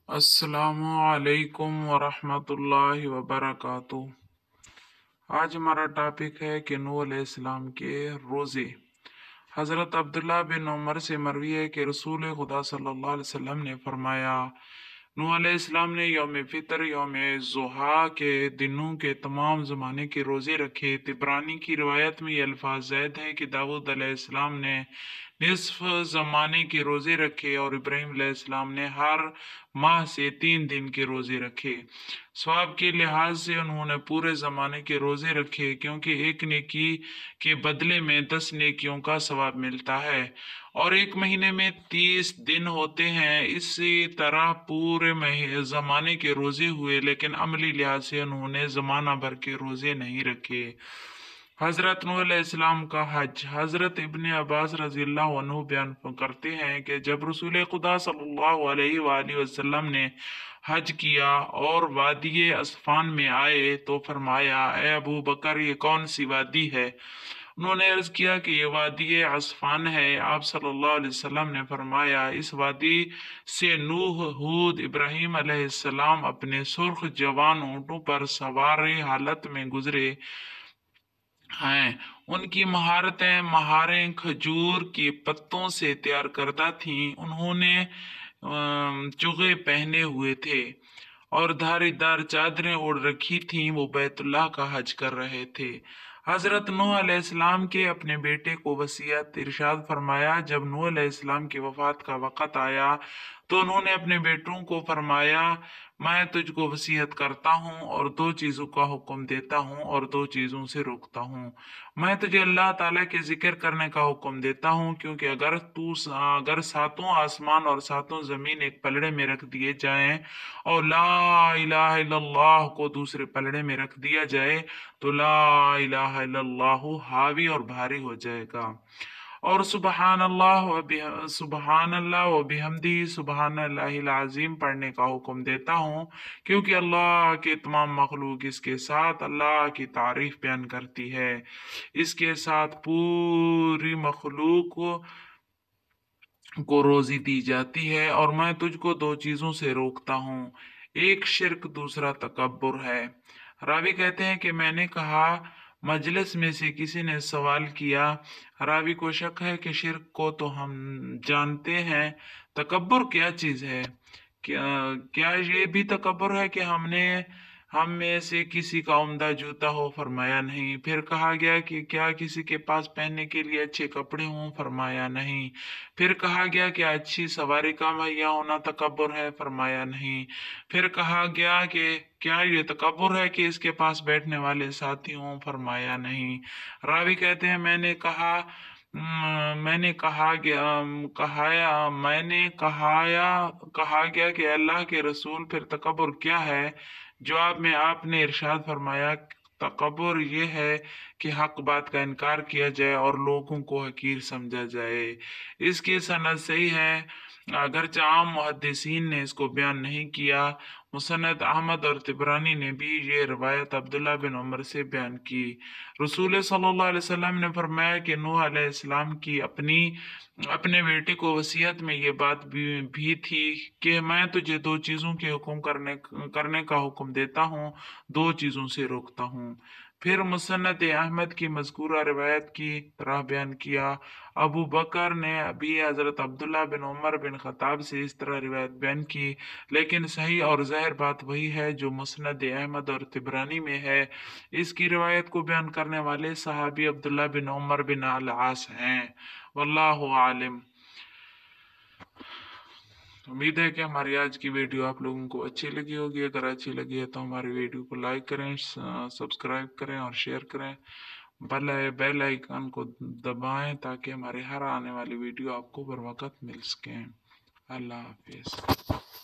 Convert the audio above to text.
अस्सलामुअलैकुम वरहमतुल्लाहि वबरकातुह। आज हमारा टॉपिक है कि नूह अलैहिस्सलाम के रोज़े। हज़रत अब्दुल्ला बिन उमर से मरवी है कि रसूल खुदा सल्लल्लाहु अलैहि वसल्लम ने फरमाया, नूह अलैहिस्सलाम ने यौम फितर यौम ज़ुहा के दिनों के तमाम ज़माने के रोज़े रखे। तिबरानी की रिवायत में ये अल्फाज ज़ैद है कि दाऊद अलैहिस्सलाम ने निसफ ज़माने के रोज़े रखे और इब्राहीम अलैहिस्सलाम ने हर माह से 3 दिन के रोज़े रखे। स्वाब के लिहाज से उन्होंने पूरे ज़माने के रोज़े रखे, क्योंकि एक नेकी के बदले में 10 नेकियों का सवाब मिलता है और एक महीने में 30 दिन होते हैं। इसी तरह पूरे ज़माने के रोज़े हुए, लेकिन अमली लिहाज से उन्होंने ज़माना भर के रोज़े नहीं रखे। हज़रत नूह अलैहिस्सलाम का हज। हज़रत इब्ने अब्बास रज़ियल्लाहु अन्हु बयान करते हैं कि जब रसूल खुदा सल्लल्लाहु अलैहि वसल्लम ने हज किया और वादी असफान में आए तो फरमाया, ए अबू बकर, ये कौन सी वादी है? उन्होंने अर्ज किया कि ये वादी असफान है। आप सल्लल्लाहु अलैहि वसल्लम ने फरमाया, इस वादी से नूह, हूद, इब्राहीम अलैहिस्सलाम अपने सुर्ख जवान ऊँटों पर सवार हालत में गुजरे हैं। उनकी महारें खजूर के पत्तों से तैयार करदा थीं। उन्होंने चुगे पहने हुए थे और धारीदार चादरें ओढ़ रखी थीं। वो बैतुल्लाह का हज कर रहे थे। हजरत नूह अलैहिस्सलाम के अपने बेटे को वसीयत इरशाद फरमाया। जब नूह अलैहिस्सलाम की वफात का वक़्त आया तो उन्होंने अपने बेटों को फरमाया, मैं तुझको वसीयत करता हूँ और 2 चीज़ों का हुक्म देता हूँ और 2 चीज़ों से रोकता हूँ। मैं तुझे अल्लाह ताला के जिक्र करने का हुक्म देता हूँ, क्योंकि अगर 7 आसमान और 7 जमीन एक पलड़े में रख दिए जाएं और ला इलाहा इल्लल्लाह को दूसरे पलड़े में रख दिया जाए तो ला इलाहा इल्लल्लाह हावी और भारी हो जाएगा। और सुबहान अल्लाह व बिहम्दी सुबहान अल्लाहिल अज़ीम पढ़ने का हुक्म देता हूँ, क्योंकि अल्लाह के तमाम मखलूक इसके साथ अल्लाह की तारीफ बयान करती है। इसके साथ पूरी मखलूक को रोजी दी जाती है। और मैं तुझको 2 चीज़ों से रोकता हूँ, एक शिर्क, दूसरा तकब्बुर है। रावी कहते हैं कि मैंने कहा, मजलिस में से किसी ने सवाल किया। रावी को शक है कि शिर्क को तो हम जानते हैं, तकब्बुर क्या चीज़ है? क्या क्या ये भी तकब्बुर है कि हम में से किसी का उम्दा जूता हो? फरमाया नहीं। फिर कहा गया कि क्या किसी के पास पहनने के लिए अच्छे कपड़े हों? फरमाया नहीं। फिर कहा गया कि अच्छी सवारी का मुहैया होना तकब्बुर है? फरमाया नहीं। फिर कहा गया कि क्या ये तकब्बुर है कि इसके पास बैठने वाले साथी हों? फरमाया नहीं। रावी कहते हैं, कहा गया कि अल्लाह के रसूल, फिर तकब्बुर क्या है? जवाब में आपने इरशाद फरमाया, तकब्बुर ये है कि हक बात का इनकार किया जाए और लोगों को हकीर समझा जाए। इसकी सनद सही है, अगरचे आम मुहद्दिसीन ने इसको बयान नहीं किया। मुसन्नद अहमद और तिबरानी ने भी ये रवायत अब्दुल्ला बिन उमर से बयान की। रसूल सल्लल्लाहु अलैहि वसल्लम ने फरमाया कि नूह अलैहिस्सलाम की अपने बेटे को वसीयत में ये बात भी थी कि मैं तुझे 2 चीज़ों के हुक्म करने का हुक्म देता हूँ, 2 चीज़ों से रोकता हूँ। फिर मुसन्नद अहमद की मज़कूरा रिवायत की तरह बयान किया। अबू बकर ने अभी हज़रत अब्दुल्ला बिन उमर बिन खत्ताब से इस तरह रिवायत बयान की, लेकिन सही और ज़ाहिर बात वही है जो मुसन्नद अहमद और तिबरानी में है। इसकी रिवायत को बयान करने वाले सहाबी अब्दुल्ला बिन उमर बिन अल आस हैं। वल्लाहु आलिम। उम्मीद है कि हमारी आज की वीडियो आप लोगों को अच्छी लगी होगी। अगर अच्छी लगी है तो हमारी वीडियो को लाइक करें, सब्सक्राइब करें और शेयर करें। बेल आइकन को दबाएं ताकि हमारे हर आने वाली वीडियो आपको बर वक्त मिल सकें। अल्लाह हाफिज़।